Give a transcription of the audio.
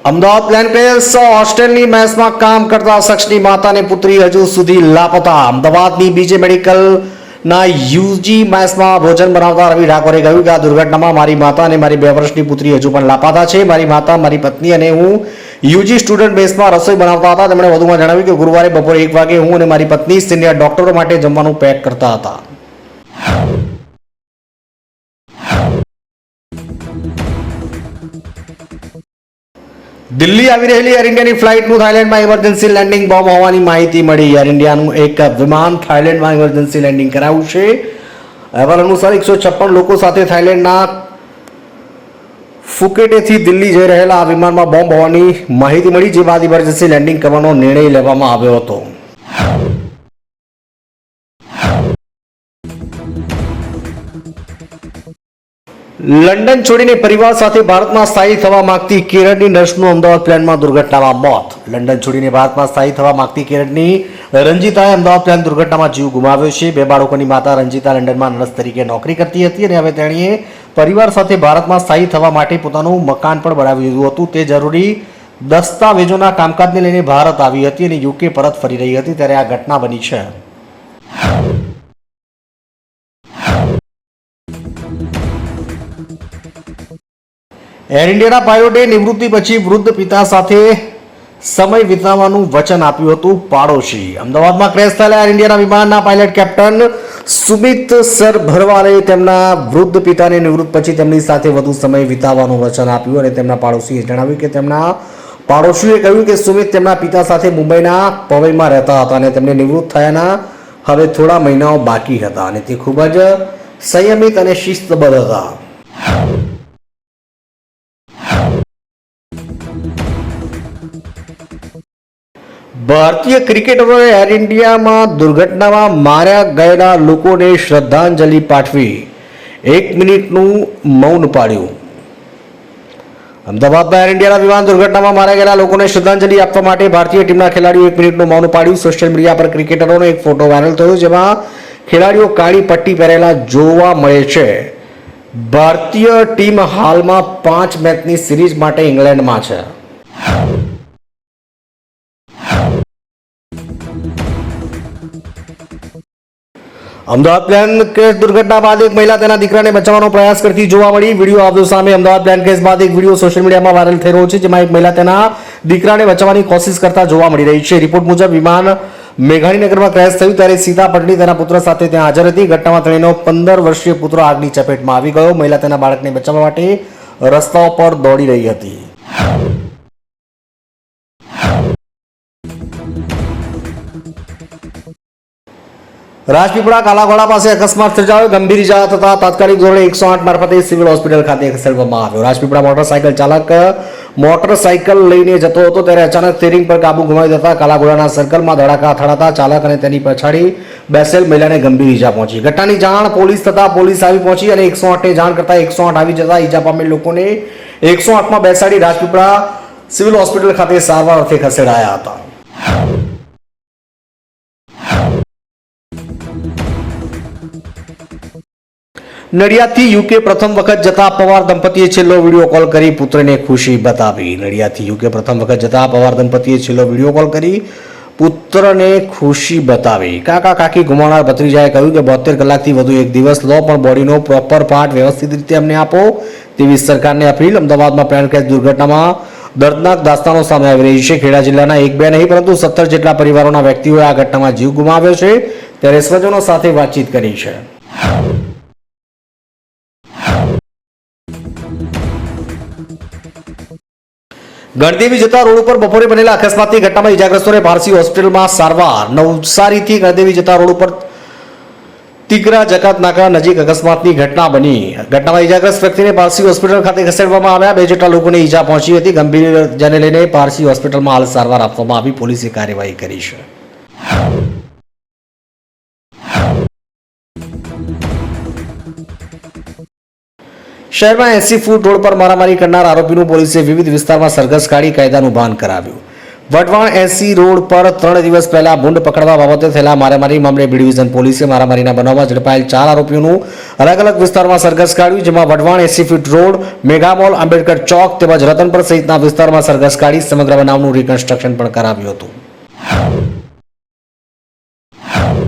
Ahmedabad plane crash હોસ્ટેલની મેસમાં કામ કરતા શખ્સની માતા અને પુત્રી હજુ સુધી લાપતા. અમદાવાદની બીજે મેડિકલના યુજી મેસમાં ભોજન બનાવતા રવિ ઠાકોરે કહ્યું કે આ દુર્ઘટનામાં મારી માતા અને મારી 2 વર્ષની પુત્રી હજુ પણ લાપતા છે. મારી માતા, મારી પત્ની અને હું યુજી સ્ટુડન્ટ મેસમાં રસોઈ બનાવતા હતા. તેમણે વધુમાં જણાવ્યું કે ગુરુવારે બપોરે 1 વાગે હું અને મારી પત્ની સિનિયર ડોક્ટરો માટે જમવાનું પેક કરતા હતા. દિલ્હી આવી રહેલી એર ઇન્ડિયાની ફ્લાઇટનું થાઇલેન્ડમાં ઇમરજન્સી લેન્ડિંગ બોમ્બ હોવાની માહિતી મળી. એર ઇન્ડિયાનું એક વિમાન થાઇલેન્ડમાં ઇમરજન્સી લેન્ડિંગ કરાવ્યું છે. અહેવાલ અનુસાર 156 લોકો સાથે થાઇલેન્ડના ફુકેટેથી દિલ્હી જઈ રહેલા આ વિમાનમાં બોમ્બ હોવાની માહિતી મળી, જે બાદ ઇમરજન્સી લેન્ડિંગ કરવાનો નિર્ણય લેવામાં આવ્યો હતો. લંડન છોડીને પરિવાર સાથે ભારતમાં સ્થાયી થવા માંગતી કેરળની નર્સનું અમદાવાદ પ્લેનમાં દુર્ઘટનામાં મોત. લંડન છોડીને ભારતમાં સ્થાયી થવા માંગતી કેરળની રંજીતાએ અમદાવાદ પ્લેન દુર્ઘટનામાં જીવ ગુમાવ્યો છે. 2 બાળકોની માતા રંજીતા લંડનમાં નર્સ તરીકે નોકરી કરતી હતી અને હવે તેણીએ પરિવાર સાથે ભારતમાં સ્થાયી થવા માટે પોતાનું મકાન પણ બનાવી લીધું હતું. તે જરૂરી દસ્તાવેજોના કામકાજને લઈને ભારત આવી હતી અને યુકે પરત ફરી રહી હતી ત્યારે આ ઘટના બની છે. એર ઇન્ડિયાના પાયલોટે નિવૃત્તિ પછી વૃદ્ધ પિતા સાથે સમય વિતાવવાનું વચન આપ્યું હતું. પાડોશી. અમદાવાદમાં ક્રેશ થયેલા એર ઇન્ડિયાના વિમાનના પાયલટ કેપ્ટન સુમિત સરભરવાલે તેમના વૃદ્ધ પિતાને નિવૃત્ત પછી તેમની સાથે વધુ સમય વિતાવવાનું વચન આપ્યું અને તેમના પાડોશીએ જણાવ્યું કે તેમના પાડોશીએ કહ્યું કે સુમિત તેમના પિતા સાથે મુંબઈના પવઈમાં રહેતા હતા અને તેમને નિવૃત્ત થયાના હવે થોડા મહિનાઓ બાકી હતા અને તે ખૂબ જ સંયમિત અને શિસ્તબદ્ધ હતા. ભારતીય ક્રિકેટરોએ એર ઇન્ડિયામાં દુર્ઘટનામાં માર્યા ગયેલા લોકોને શ્રદ્ધાંજલિ પાઠવી 1 મિનિટનું મૌન પાળ્યું. અમદાવાદમાં એર ઇન્ડિયાના વિમાન દુર્ઘટનામાં માર્યા ગયેલા લોકોને શ્રદ્ધાંજલિ આપવા માટે ભારતીય ટીમના ખેલાડીઓ 1 મિનિટનું મૌન પાળ્યું. સોશિયલ મીડિયા પર ક્રિકેટરોનો એક ફોટો વાયરલ થયો, જેમાં ખેલાડીઓ કાળી પટ્ટી પહેરેલા જોવા મળે છે. ભારતીય ટીમ હાલમાં 5 મેચની સિરીઝ માટે ઇંગ્લેન્ડમાં છે. અમદાવાદ પ્લેન ક્રેશ દુર્ઘટના બાદ એક મહિલા તેના દીકરાને બચાવવાનો પ્રયાસ કરતી જોવા મળી. વિડીયો આવ્યો સામે. અમદાવાદ પ્લેન ક્રેશ બાદ એક વિડીયો સોશિયલ મીડિયામાં વાયરલ થઈ રહ્યો છે, જેમાં એક મહિલા તેના દીકરાને બચાવવાની કોશિશ કરતા જોવા મળી રહી છે. રિપોર્ટ મુજબ વિમાન મેઘાણીનગરમાં ક્રેશ થયું ત્યારે સીતા પટની તેના પુત્ર સાથે ત્યાં હાજર હતી. ઘટનામાં તેણીનો 15 વર્ષીય પુત્ર આગની ચપેટમાં આવી ગયો. મહિલા તેના બાળકને બચાવવા માટે રસ્તાઓ પર દોડી રહી હતી. રાજપીપળા કાલાઘોડા પાસે અકસ્માત સર્જાયો. ગંભીર ઇજા થતા તાત્કાલિક ધોરણે 108 મારફતે સિવિલ હોસ્પિટલ ખાતે ખસેડવામાં આવ્યો. રાજપીપળા મોટરસાયકલ ચાલક મોટરસાયકલ લઈને જતો હતો ત્યારે અચાનક સ્ટીયરિંગ પર કાબુ ગુમાવી દેતા કાલાઘોડાના સર્કલમાં ધડાકા અથડાતા ચાલક અને તેની પછાડી બેસેલ મહિલાને ગંભીર ઇજા પહોંચી. ઘટનાની જાણ પોલીસ થતા પોલીસ આવી પહોંચી અને 108ને જાણ કરતા 108 આવી જતા ઇજા પામેલ લોકોને 108માં બેસાડી રાજપીપળા સિવિલ હોસ્પિટલ ખાતે સારવાર અર્થે ખસેડાયા હતા. નડિયાદથી યુકે પ્રથમ વખત જતા પવાર દંપતીએ છેલ્લો વિડીયો કોલ કરી પુત્રને ખુશી બતાવી. નડિયાદથી યુકે પ્રથમ વખત જતા પવાર દંપતીએ છેલ્લો વિડીયો કોલ કરી પુત્રને ખુશી બતાવી. કાકા કાકી ગુમાવનાર ભત્રીજાએ કહ્યું કે 72 કલાકથી વધુ એક દિવસ લો, પણ બોડીનો પ્રોપર પાર્ટ વ્યવસ્થિત રીતે અમને આપો તેવી સરકારને અપીલ. અમદાવાદમાં પ્લેન ક્રેશ દુર્ઘટનામાં દર્દનાક દાસ્તાનો સામે આવી રહી છે. ખેડા જિલ્લાના 1-2 નહીં પરંતુ 17 જેટલા પરિવારોના વ્યક્તિઓએ આ ઘટનામાં જીવ ગુમાવ્યો છે ત્યારે સ્વજનો સાથે વાતચીત કરી છે. ગણદેવી જતા રોડ ઉપર બપોરે બનેલા અકસ્માતની ઘટનામાં ઇજાગ્રસ્તોને પારસી હોસ્પિટલમાં સારવાર. નવસારીથી ગણદેવી જતા રોડ ઉપર તિગરા જકાત નાકા નજીક અકસ્માતની ઘટના બની. ઘટનામાં ઇજાગ્રસ્ત વ્યક્તિને પારસી હોસ્પિટલ ખાતે ખસેડવામાં આવ્યા. 2 જેટલા લોકોને ઇજા પહોંચી હતી. ગંભીર ઇજાને લઈને પારસી હોસ્પિટલમાં હાલ સારવાર આપવામાં આવી. પોલીસે કાર્યવાહી કરી છે. શહેરમાં 80 ફૂટ રોડ પર મારામારી કરનાર આરોપીનું પોલીસે વિવિધ વિસ્તારમાં સરઘસ કાઢી કાયદાનું ભાન કરાવ્યું. વઢવાણ 80 રોડ પર 3 દિવસ પહેલા ભૂંડ પકડવા બાબતે થયેલા મારામારી મામલે બી ડિવિઝન પોલીસે મારામારીના બનાવમાં ઝડપાયેલ 4 આરોપીઓનું અલગ અલગ વિસ્તારમાં સરઘસ કાઢ્યું, જેમાં Wadhwan 80 feet road, mega mall, Ambedkar ચોક તેમજ રતનપર સહિતના વિસ્તારમાં સરઘસ કાઢી સમગ્ર બનાવનું રિકન્સ્ટ્રક્શન પણ કરાવ્યું હતું.